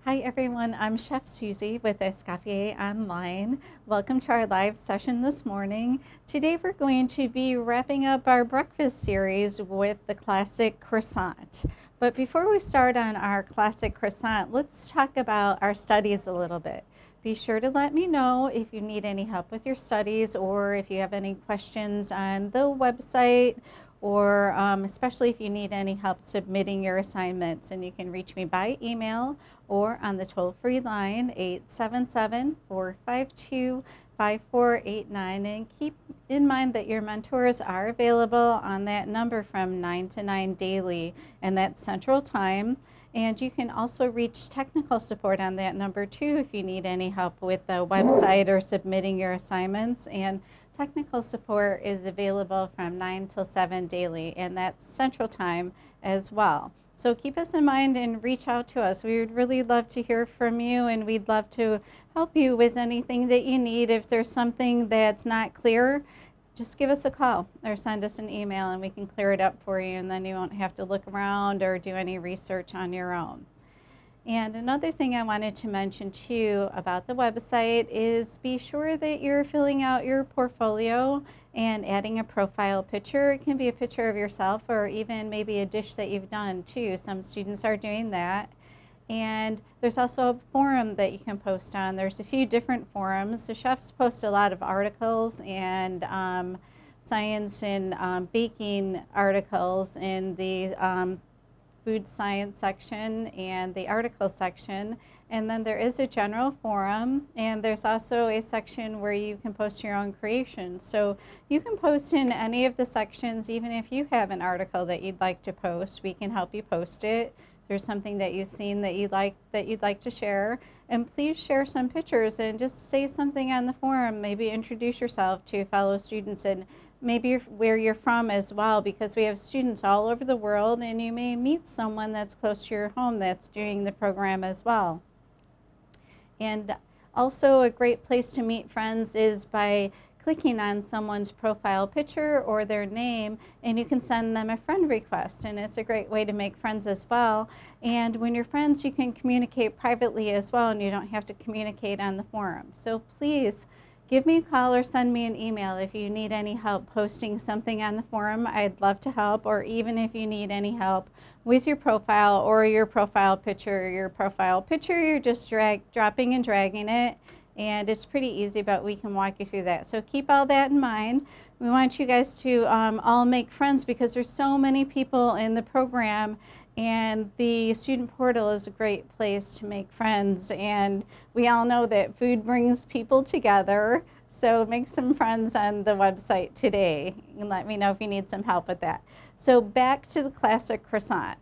Hi everyone, I'm Chef Susie with Escoffier Online. Welcome to our live session this morning. Today we're going to be wrapping up our breakfast series with the classic croissant. But before we start on our classic croissant, let's talk about our studies a little bit. Be sure to let me know if you need any help with your studies or if you have any questions on the website or especially if you need any help submitting your assignments. And you can reach me by email or on the toll-free line 877-452-5489. And keep in mind that your mentors are available on that number from 9 to 9 daily, and that's Central Time. And you can also reach technical support on that number too if you need any help with the website or submitting your assignments. And technical support is available from 9 till 7 daily, and that's Central Time as well. So keep us in mind and reach out to us. We would really love to hear from you, and we'd love to help you with anything that you need. If there's something that's not clear, just give us a call or send us an email and we can clear it up for you, and then you won't have to look around or do any research on your own. And another thing I wanted to mention too about the website is be sure that you're filling out your portfolio and adding a profile picture. It can be a picture of yourself or even maybe a dish that you've done too. Some students are doing that. And there's also a forum that you can post on. There's a few different forums. The chefs post a lot of articles and science and baking articles in the food science section and the article section. And then there is a general forum, and there's also a section where you can post your own creations. So you can post in any of the sections. Even if you have an article that you'd like to post, we can help you post it. If there's something that you've seen that you'd like to share, and please share some pictures and just say something on the forum. Maybe introduce yourself to fellow students and maybe where you're from as well, because we have students all over the world, and you may meet someone that's close to your home that's doing the program as well. And also a great place to meet friends is by clicking on someone's profile picture or their name, and you can send them a friend request, and it's a great way to make friends as well. And when you're friends, you can communicate privately as well, and you don't have to communicate on the forum. So please give me a call or send me an email if you need any help posting something on the forum. I'd love to help, or even if you need any help with your profile or your profile picture. You're just dropping and dragging it, and it's pretty easy, but we can walk you through that. So keep all that in mind. We want you guys to all make friends, because there's so many people in the program, and the student portal is a great place to make friends. And we all know that food brings people together, so make some friends on the website today, and let me know if you need some help with that. So back to the classic croissant.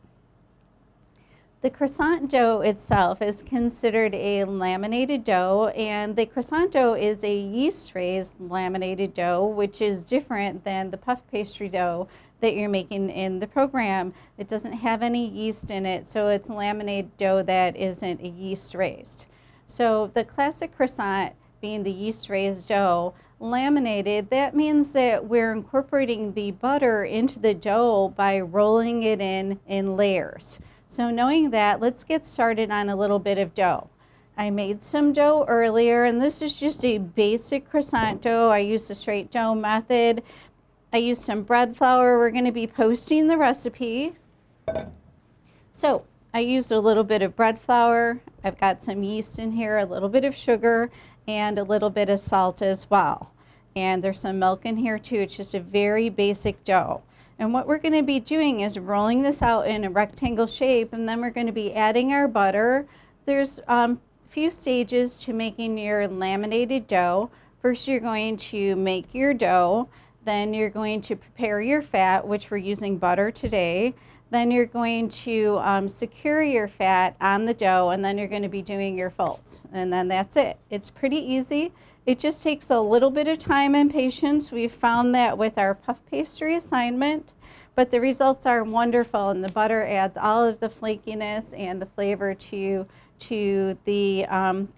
The croissant dough itself is considered a laminated dough, and the croissant dough is a yeast-raised laminated dough, which is different than the puff pastry dough that you're making in the program. It doesn't have any yeast in it, so it's laminated dough that isn't a yeast-raised. So the classic croissant, being the yeast-raised dough, laminated, that means that we're incorporating the butter into the dough by rolling it in layers. So knowing that, let's get started on a little bit of dough. I made some dough earlier, and this is just a basic croissant dough. I used the straight dough method. I used some bread flour. We're going to be posting the recipe. So I used a little bit of bread flour. I've got some yeast in here, a little bit of sugar, and a little bit of salt as well. And there's some milk in here too. It's just a very basic dough. And what we're going to be doing is rolling this out in a rectangle shape, and then we're going to be adding our butter. There's a few stages to making your laminated dough. First, you're going to make your dough. Then you're going to prepare your fat, which we're using butter today. Then you're going to secure your fat on the dough, and then you're going to be doing your folds. And then that's it. It's pretty easy. It just takes a little bit of time and patience. We've found that with our puff pastry assignment, but the results are wonderful, and the butter adds all of the flakiness and the flavor to the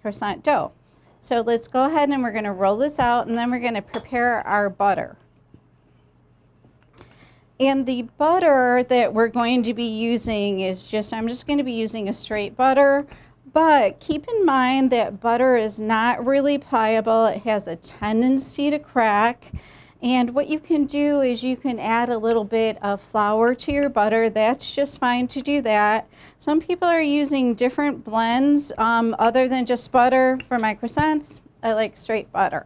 croissant dough. So let's go ahead and we're going to roll this out, and then we're going to prepare our butter. And the butter that we're going to be using is I'm just going to be using a straight butter. But keep in mind that butter is not really pliable. It has a tendency to crack. And what you can do is you can add a little bit of flour to your butter. That's just fine to do that. Some people are using different blends other than just butter. For my croissants, I like straight butter.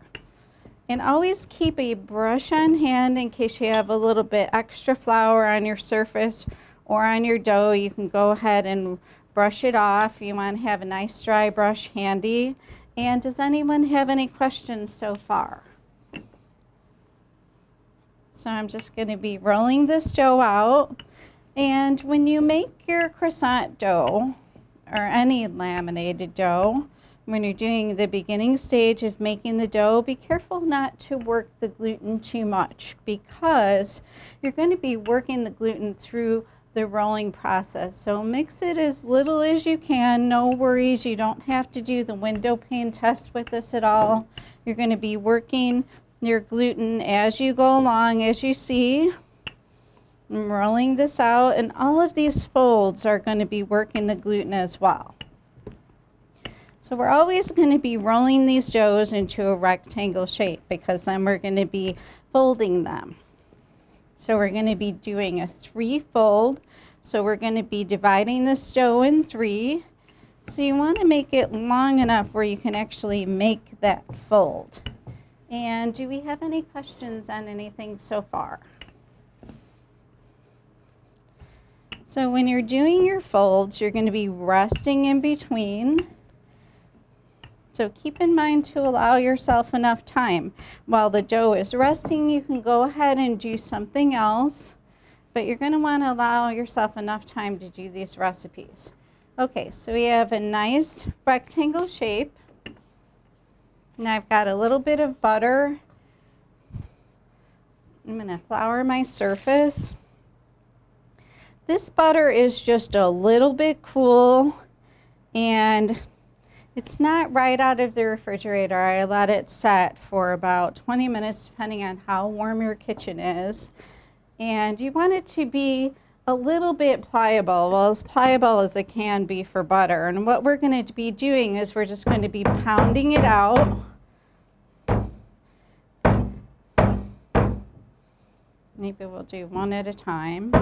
And always keep a brush on hand in case you have a little bit extra flour on your surface or on your dough. You can go ahead and brush it off. You want to have a nice dry brush handy. And does anyone have any questions so far? So I'm just going to be rolling this dough out. And when you make your croissant dough or any laminated dough, when you're doing the beginning stage of making the dough, be careful not to work the gluten too much because you're going to be working the gluten through the rolling process. So mix it as little as you can. No worries. You don't have to do the window pane test with this at all. You're going to be working your gluten as you go along, as you see. I'm rolling this out, and all of these folds are going to be working the gluten as well. So we're always going to be rolling these doughs into a rectangle shape because then we're going to be folding them. So we're going to be doing a 3-fold. So we're going to be dividing this dough in 3. So you want to make it long enough where you can actually make that fold. And do we have any questions on anything so far? So when you're doing your folds, you're going to be resting in between. So keep in mind to allow yourself enough time. While the dough is resting, you can go ahead and do something else, but you're going to want to allow yourself enough time to do these recipes. Okay, so we have a nice rectangle shape. And I've got a little bit of butter. I'm going to flour my surface. This butter is just a little bit cool, and it's not right out of the refrigerator. I let it set for about 20 minutes, depending on how warm your kitchen is. And you want it to be a little bit pliable, well, as pliable as it can be for butter. And what we're going to be doing is we're just going to be pounding it out. Maybe we'll do one at a time.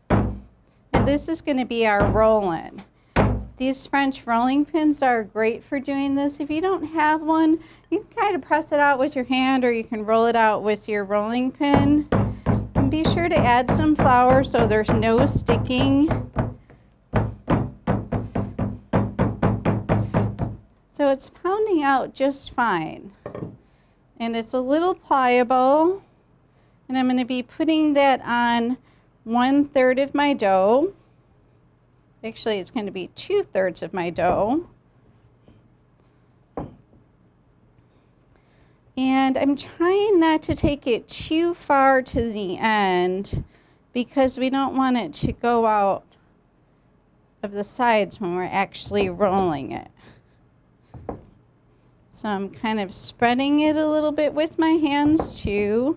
And this is going to be our roll-in. These French rolling pins are great for doing this. If you don't have one, you can kind of press it out with your hand, or you can roll it out with your rolling pin. And be sure to add some flour so there's no sticking. So it's pounding out just fine. And it's a little pliable. And I'm going to be putting that on 1/3 of my dough. Actually, it's going to be 2/3 of my dough. And I'm trying not to take it too far to the end because we don't want it to go out of the sides when we're actually rolling it. So I'm kind of spreading it a little bit with my hands too.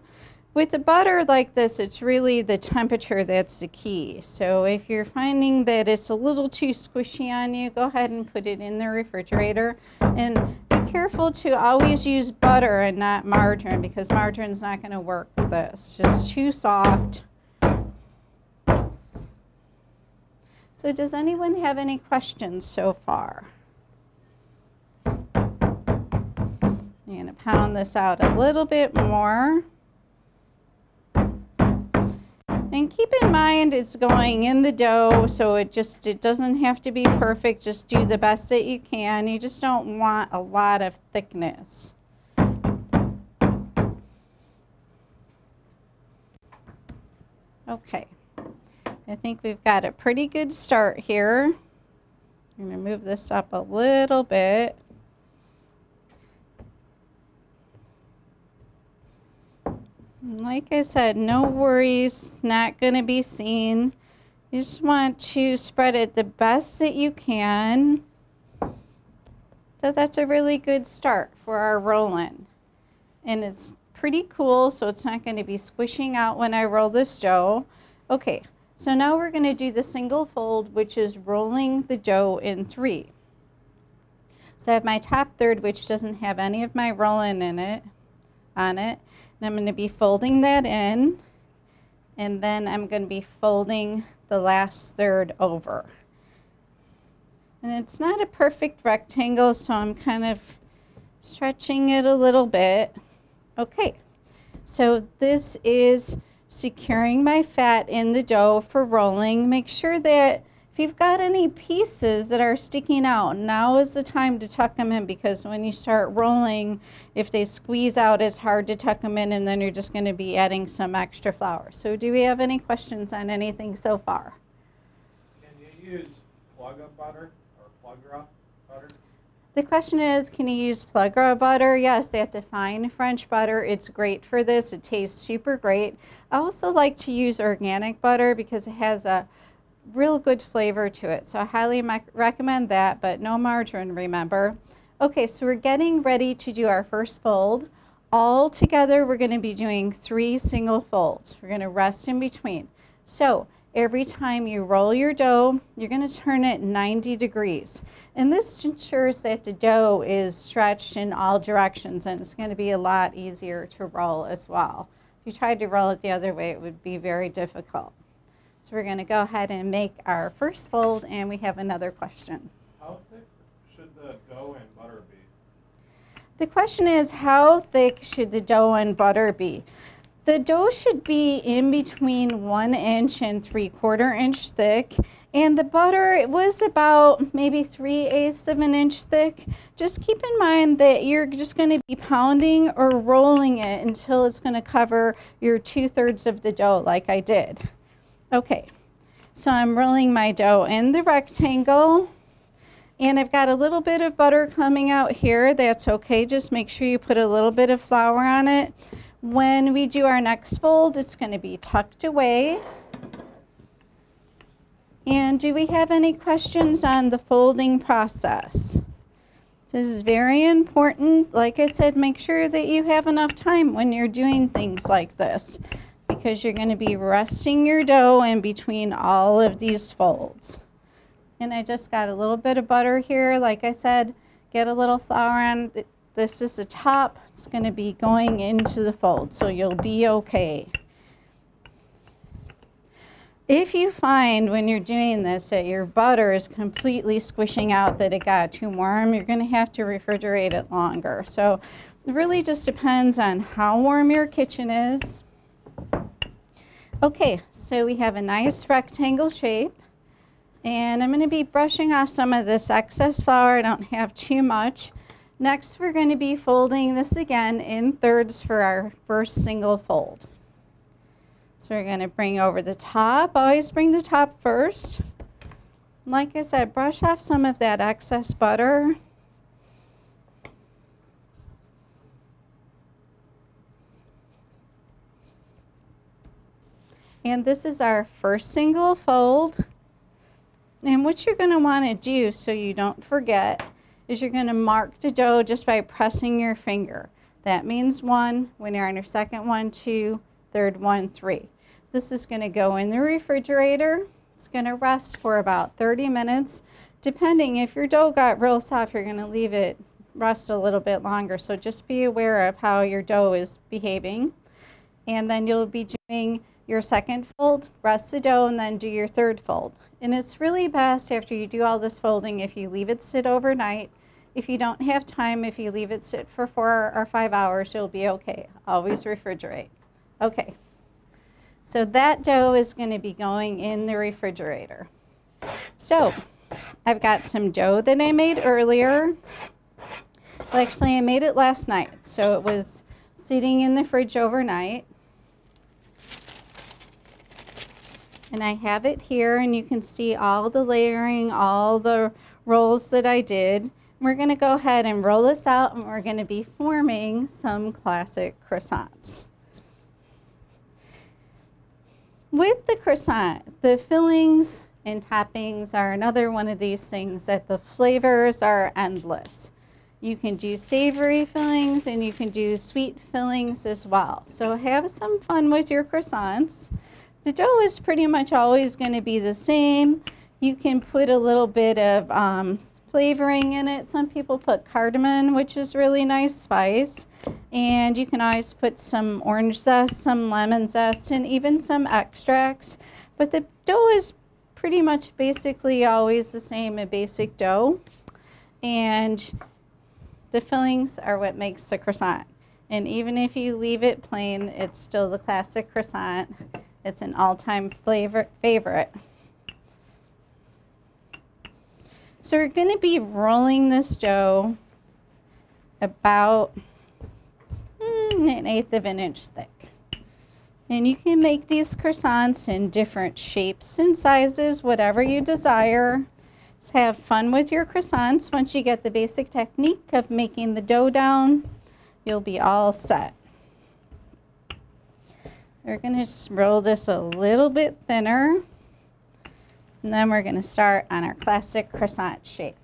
With the butter like this, it's really the temperature that's the key. So if you're finding that it's a little too squishy on you, go ahead and put it in the refrigerator. And be careful to always use butter and not margarine, because margarine's not going to work with this. Just too soft. So does anyone have any questions so far? I'm going to pound this out a little bit more. And keep in mind it's going in the dough, so it doesn't have to be perfect. Just do the best that you can. You just don't want a lot of thickness. Okay, I think we've got a pretty good start here. I'm going to move this up a little bit. Like I said, no worries, not going to be seen. You just want to spread it the best that you can. So that's a really good start for our roll-in. And it's pretty cool, so it's not going to be squishing out when I roll this dough. Okay, so now we're going to do the single fold, which is rolling the dough in 3. So I have my top third, which doesn't have any of my rolling on it. And I'm going to be folding that in, and then I'm going to be folding the last third over. And it's not a perfect rectangle, so I'm kind of stretching it a little bit. Okay, so this is securing my fat in the dough for rolling. Make sure that if you've got any pieces that are sticking out, now is the time to tuck them in, because when you start rolling, if they squeeze out, it's hard to tuck them in, and then you're just going to be adding some extra flour. So do we have any questions on anything so far? Can you use plug-up butter or plug-up butter? The question is, can you use plug-up butter? Yes, that's a fine French butter. It's great for this. It tastes super great. I also like to use organic butter because it has a real good flavor to it. So I highly recommend that, but no margarine, remember. Okay, so we're getting ready to do our first fold. All together, we're going to be doing 3 single folds. We're going to rest in between. So every time you roll your dough, you're going to turn it 90 degrees. And this ensures that the dough is stretched in all directions, and it's going to be a lot easier to roll as well. If you tried to roll it the other way, it would be very difficult. So we're going to go ahead and make our first fold, and we have another question. How thick should the dough and butter be? The question is, how thick should the dough and butter be? The dough should be in between 1 inch and 3/4 inch thick, and the butter, it was about maybe 3/8 of an inch thick. Just keep in mind that you're just going to be pounding or rolling it until it's going to cover your 2/3 of the dough like I did. Okay, so I'm rolling my dough in the rectangle, and I've got a little bit of butter coming out here. That's okay, just make sure you put a little bit of flour on it. When we do our next fold, it's going to be tucked away. And do we have any questions on the folding process? This is very important. Like I said, make sure that you have enough time when you're doing things like this, because you're going to be resting your dough in between all of these folds. And I just got a little bit of butter here. Like I said, get a little flour on. This is the top. It's going to be going into the fold, so you'll be okay. If you find when you're doing this that your butter is completely squishing out, that it got too warm, you're going to have to refrigerate it longer. So it really just depends on how warm your kitchen is. Okay, so we have a nice rectangle shape, and I'm going to be brushing off some of this excess flour. I don't have too much. Next, we're going to be folding this again in thirds for our first single fold. So we're going to bring over the top. Always bring the top first. Like I said, brush off some of that excess butter. And this is our first single fold. And what you're going to want to do, so you don't forget, is you're going to mark the dough just by pressing your finger. That means 1, when you're on your second one, 2, third one, 3. This is going to go in the refrigerator. It's going to rest for about 30 minutes. Depending, if your dough got real soft, you're going to leave it rest a little bit longer. So just be aware of how your dough is behaving. And then you'll be doing your second fold, rest the dough, and then do your third fold. And it's really best after you do all this folding if you leave it sit overnight. If you don't have time, if you leave it sit for 4 or 5 hours, you'll be okay. Always refrigerate. Okay, so that dough is going to be going in the refrigerator. So I've got some dough that I made earlier. Well, actually, I made it last night, so it was sitting in the fridge overnight. And I have it here, and you can see all the layering, all the rolls that I did. We're going to go ahead and roll this out, and we're going to be forming some classic croissants. With the croissant, the fillings and toppings are another one of these things that the flavors are endless. You can do savory fillings, and you can do sweet fillings as well. So have some fun with your croissants. The dough is pretty much always going to be the same. You can put a little bit of flavoring in it. Some people put cardamom, which is really nice spice. And you can always put some orange zest, some lemon zest, and even some extracts. But the dough is pretty much basically always the same, a basic dough. And the fillings are what makes the croissant. And even if you leave it plain, it's still the classic croissant. It's an all-time favorite. So we're going to be rolling this dough about 1/8 of an inch thick. And you can make these croissants in different shapes and sizes, whatever you desire. Just have fun with your croissants. Once you get the basic technique of making the dough down, you'll be all set. We're going to just roll this a little bit thinner. And then we're going to start on our classic croissant shape.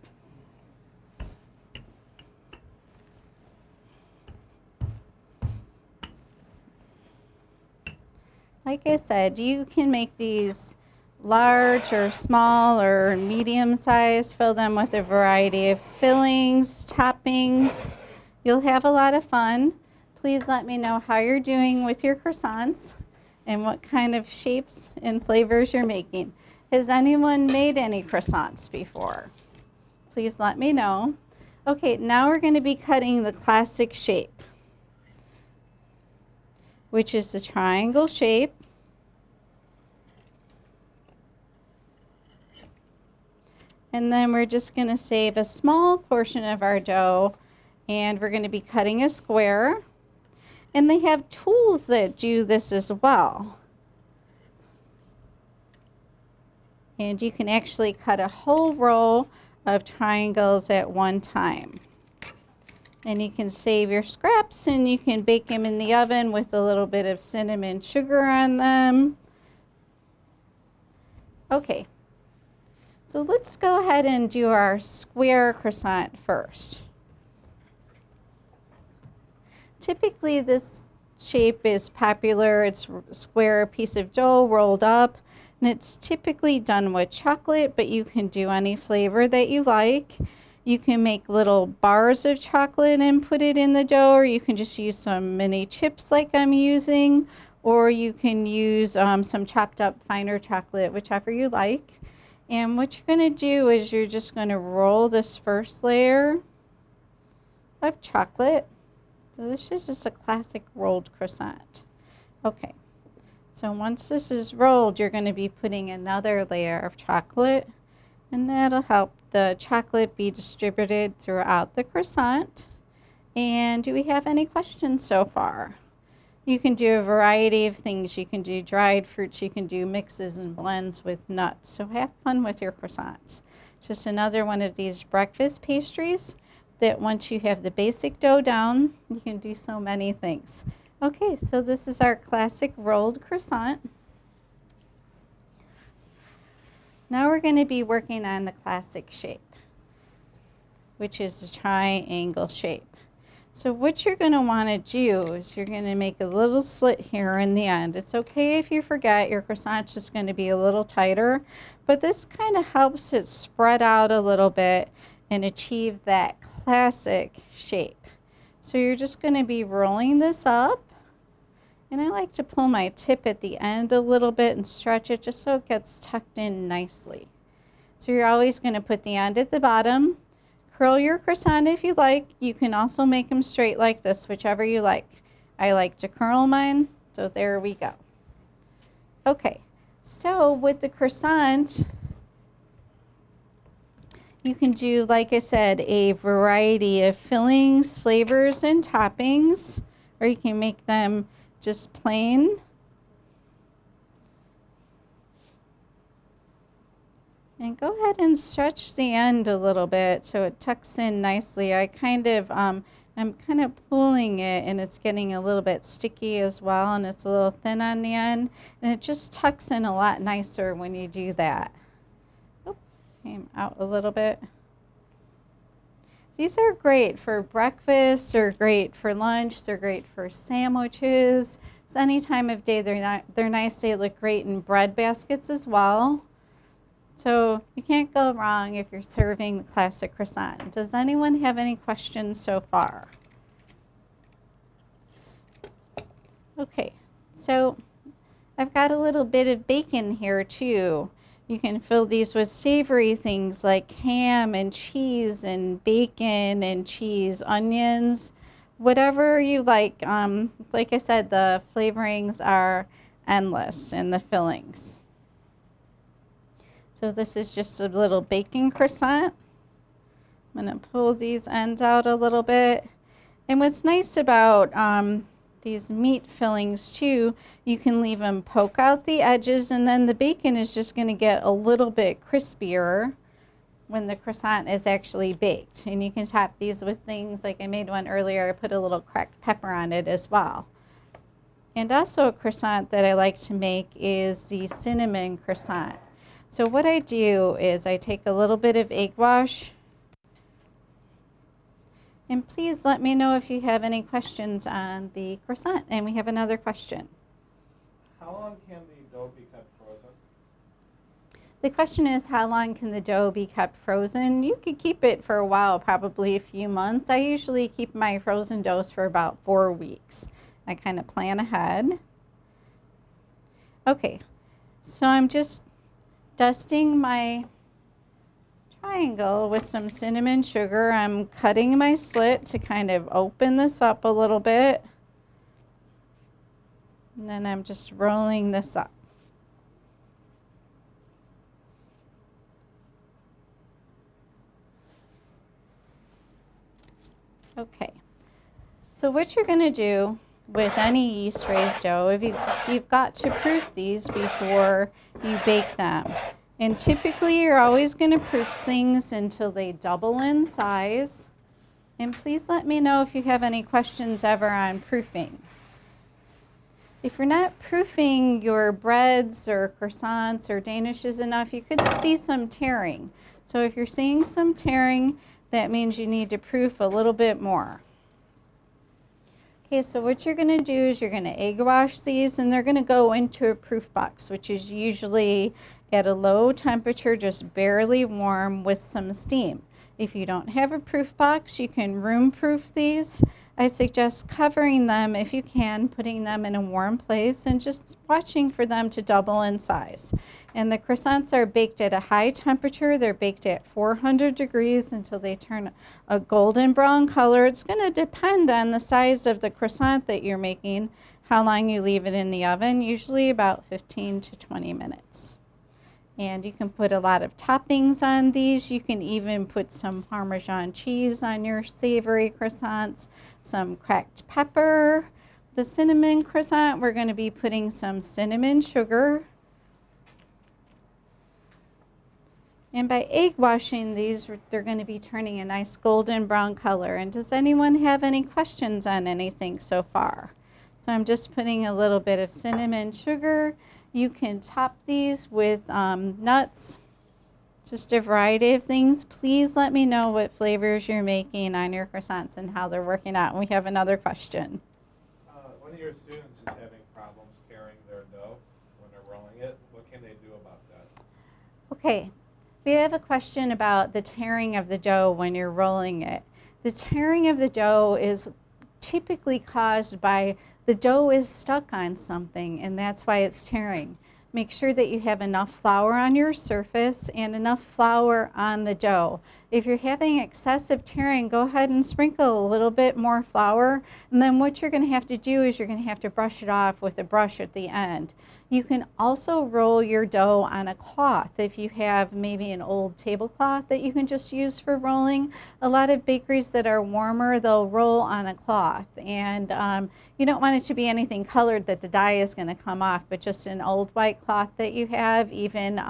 Like I said, you can make these large or small or medium size, fill them with a variety of fillings, toppings. You'll have a lot of fun. Please let me know how you're doing with your croissants and what kind of shapes and flavors you're making. Has anyone made any croissants before? Please let me know. Okay, now we're going to be cutting the classic shape, which is the triangle shape. And then we're just going to save a small portion of our dough, and we're going to be cutting a square. And they have tools that do this as well. And you can actually cut a whole row of triangles at one time. And you can save your scraps, and you can bake them in the oven with a little bit of cinnamon sugar on them. Okay, so let's go ahead and do our square croissant first. Typically this shape is popular. It's a square piece of dough rolled up. And it's typically done with chocolate, but you can do any flavor that you like. You can make little bars of chocolate and put it in the dough, or you can just use some mini chips like I'm using, or you can use some chopped up finer chocolate, whichever you like. And what you're going to do is you're just going to roll this first layer of chocolate. So this is just a classic rolled croissant. Okay. So once this is rolled, you're going to be putting another layer of chocolate, and that'll help the chocolate be distributed throughout the croissant. And do we have any questions so far? You can do a variety of things. You can do dried fruits, you can do mixes and blends with nuts. So have fun with your croissants. Just another one of these breakfast pastries that once you have the basic dough down, you can do so many things. Okay, so this is our classic rolled croissant. Now we're going to be working on the classic shape, which is the triangle shape. So what you're going to want to do is you're going to make a little slit here in the end. It's okay if you forget, your croissant's just going to be a little tighter, but this kind of helps it spread out a little bit and achieve that classic shape. So you're just going to be rolling this up. And I like to pull my tip at the end a little bit and stretch it just so it gets tucked in nicely. So you're always going to put the end at the bottom. Curl your croissant if you like. You can also make them straight like this, whichever you like. I like to curl mine, so there we go. Okay, so with the croissant, you can do, like I said, a variety of fillings, flavors, and toppings, or you can make them just plain. And go ahead and stretch the end a little bit so it tucks in nicely. I'm kind of pulling it, and it's getting a little bit sticky as well, and it's a little thin on the end, and it just tucks in a lot nicer when you do that. Oh, came out a little bit. These are great for breakfast, they're great for lunch, they're great for sandwiches. It's any time of day they're nice. They look great in bread baskets as well. So you can't go wrong if you're serving the classic croissant. Does anyone have any questions so far? Okay, so I've got a little bit of bacon here too. You can fill these with savory things like ham and cheese and bacon and cheese, onions, whatever you like. Like I said, the flavorings are endless in the fillings. So this is just a little bacon croissant. I'm going to pull these ends out a little bit. And what's nice about these meat fillings too, you can leave them poke out the edges, and then the bacon is just going to get a little bit crispier when the croissant is actually baked. And you can top these with things like I made one earlier. I put a little cracked pepper on it as well. And also a croissant that I like to make is the cinnamon croissant. So what I do is I take a little bit of egg wash. And please let me know if you have any questions on the croissant. And we have another question. How long can the dough be kept frozen? The question is, how long can the dough be kept frozen? You could keep it for a while, probably a few months. I usually keep my frozen doughs for about 4 weeks. I kind of plan ahead. Okay, so I'm just dusting my triangle with some cinnamon sugar. I'm cutting my slit to kind of open this up a little bit. And then I'm just rolling this up. Okay, so what you're going to do with any yeast raised dough, you've got to proof these before you bake them. And typically you're always going to proof things until they double in size. And please let me know if you have any questions ever on proofing. If you're not proofing your breads or croissants or danishes enough, you could see some tearing. So if you're seeing some tearing, that means you need to proof a little bit more. Okay, so what you're going to do is you're going to egg wash these, and they're going to go into a proof box, which is usually at a low temperature, just barely warm with some steam. If you don't have a proof box, you can room proof these. I suggest covering them if you can, putting them in a warm place and just watching for them to double in size. And the croissants are baked at a high temperature. They're baked at 400 degrees until they turn a golden brown color. It's going to depend on the size of the croissant that you're making, how long you leave it in the oven, usually about 15 to 20 minutes. And you can put a lot of toppings on these. You can even put some Parmesan cheese on your savory croissants, some cracked pepper. The cinnamon croissant, we're going to be putting some cinnamon sugar. And by egg washing these, they're going to be turning a nice golden brown color. And does anyone have any questions on anything so far? So I'm just putting a little bit of cinnamon sugar. You can top these with nuts, just a variety of things. Please let me know what flavors you're making on your croissants and how they're working out. And we have another question. One of your students is having problems tearing their dough when they're rolling it. What can they do about that? Okay, we have a question about the tearing of the dough when you're rolling it. The tearing of the dough is typically caused by the dough is stuck on something, and that's why it's tearing. Make sure that you have enough flour on your surface and enough flour on the dough. If you're having excessive tearing, go ahead and sprinkle a little bit more flour, and then what you're going to have to do is you're going to have to brush it off with a brush at the end. You can also roll your dough on a cloth. If you have maybe an old tablecloth that you can just use for rolling, a lot of bakeries that are warmer, they'll roll on a cloth. And you don't want it to be anything colored that the dye is going to come off, but just an old white cloth that you have. Even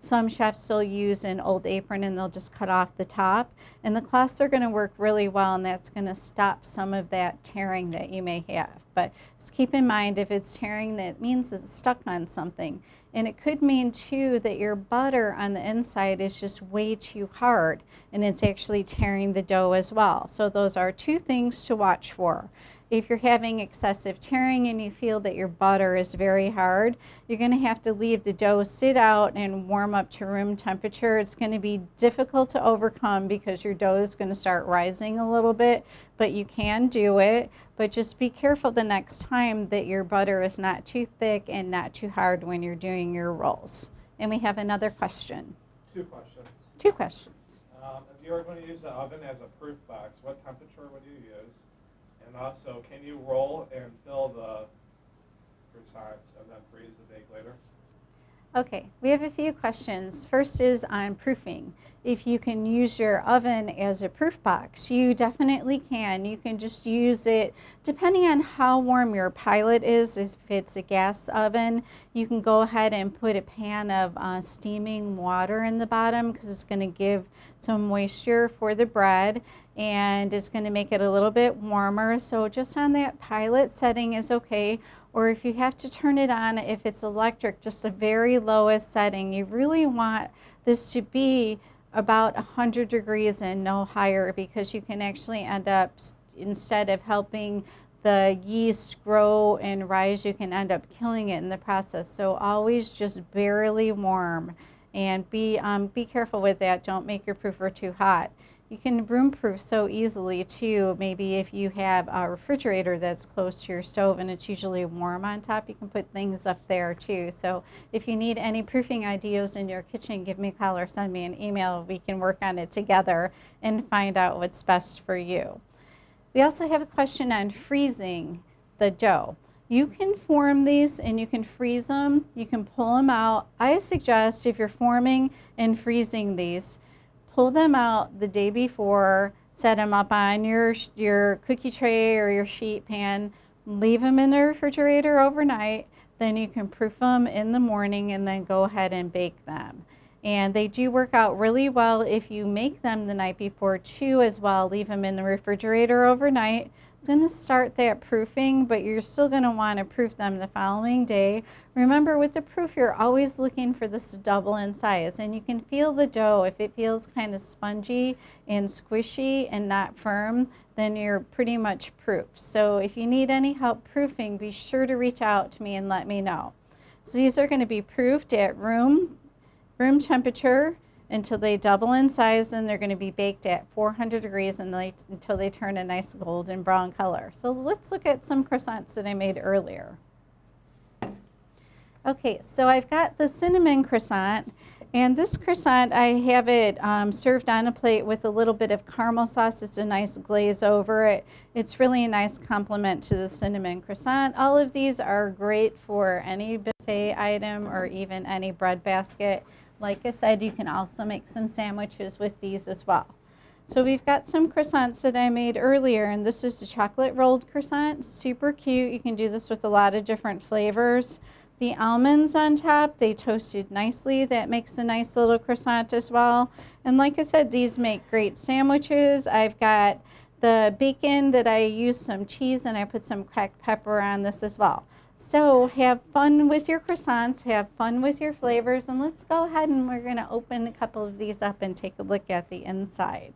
some chefs still use an old apron, and they'll just cut off the top. And the cloths are going to work really well, and that's going to stop some of that tearing that you may have. But just keep in mind, if it's tearing, that means it's stuck on something. And it could mean too that your butter on the inside is just way too hard, and it's actually tearing the dough as well. So those are two things to watch for. If you're having excessive tearing and you feel that your butter is very hard, you're going to have to leave the dough sit out and warm up to room temperature. It's going to be difficult to overcome because your dough is going to start rising a little bit, but you can do it. But just be careful the next time that your butter is not too thick and not too hard when you're doing your rolls. And we have another question. Two questions. Two questions. If you were going to use the oven as a proof box, what temperature would you use? And also, can you roll and fill the croissants and then freeze the bake later? Okay, we have a few questions. First is on proofing. If you can use your oven as a proof box, you definitely can. You can just use it depending on how warm your pilot is. If it's a gas oven, you can go ahead and put a pan of steaming water in the bottom because it's going to give some moisture for the bread and it's going to make it a little bit warmer. So just on that pilot setting is okay. Or if you have to turn it on, if it's electric, just the very lowest setting. You really want this to be about 100 degrees and no higher because you can actually end up, instead of helping the yeast grow and rise, you can end up killing it in the process. So always just barely warm and be careful with that. Don't make your proofer too hot. You can room proof so easily too. Maybe if you have a refrigerator that's close to your stove and it's usually warm on top, you can put things up there too. So if you need any proofing ideas in your kitchen, give me a call or send me an email. We can work on it together and find out what's best for you. We also have a question on freezing the dough. You can form these and you can freeze them. You can pull them out. I suggest if you're forming and freezing these, pull them out the day before, set them up on your cookie tray or your sheet pan, leave them in the refrigerator overnight, then you can proof them in the morning and then go ahead and bake them. And they do work out really well if you make them the night before too as well. Leave them in the refrigerator overnight. It's going to start that proofing, but you're still going to want to proof them the following day. Remember, with the proof, you're always looking for this to double in size, and you can feel the dough. If it feels kind of spongy and squishy and not firm, then you're pretty much proof. So if you need any help proofing, be sure to reach out to me and let me know. So these are going to be proofed at room temperature until they double in size, and they're going to be baked at 400 degrees until they turn a nice golden brown color. So let's look at some croissants that I made earlier. Okay, so I've got the cinnamon croissant, and this croissant, I have it served on a plate with a little bit of caramel sauce. It's a nice glaze over it. It's really a nice complement to the cinnamon croissant. All of these are great for any buffet item or even any bread basket. Like I said, you can also make some sandwiches with these as well. So we've got some croissants that I made earlier, and this is the chocolate rolled croissant. Super cute. You can do this with a lot of different flavors. The almonds on top, they toasted nicely. That makes a nice little croissant as well. And like I said, these make great sandwiches. I've got the bacon that I used some cheese, and I put some cracked pepper on this as well. So have fun with your croissants, have fun with your flavors, and let's go ahead and we're going to open a couple of these up and take a look at the inside.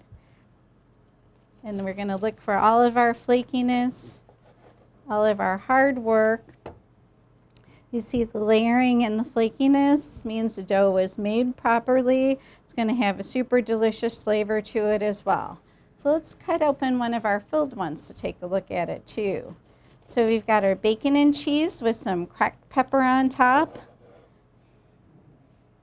And we're going to look for all of our flakiness, all of our hard work. You see the layering and the flakiness means the dough was made properly. It's going to have a super delicious flavor to it as well. So let's cut open one of our filled ones to take a look at it too. So we've got our bacon and cheese with some cracked pepper on top.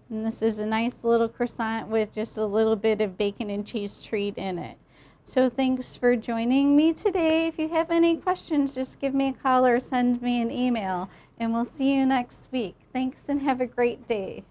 And this is a nice little croissant with just a little bit of bacon and cheese treat in it. So thanks for joining me today. If you have any questions, just give me a call or send me an email, and we'll see you next week. Thanks and have a great day.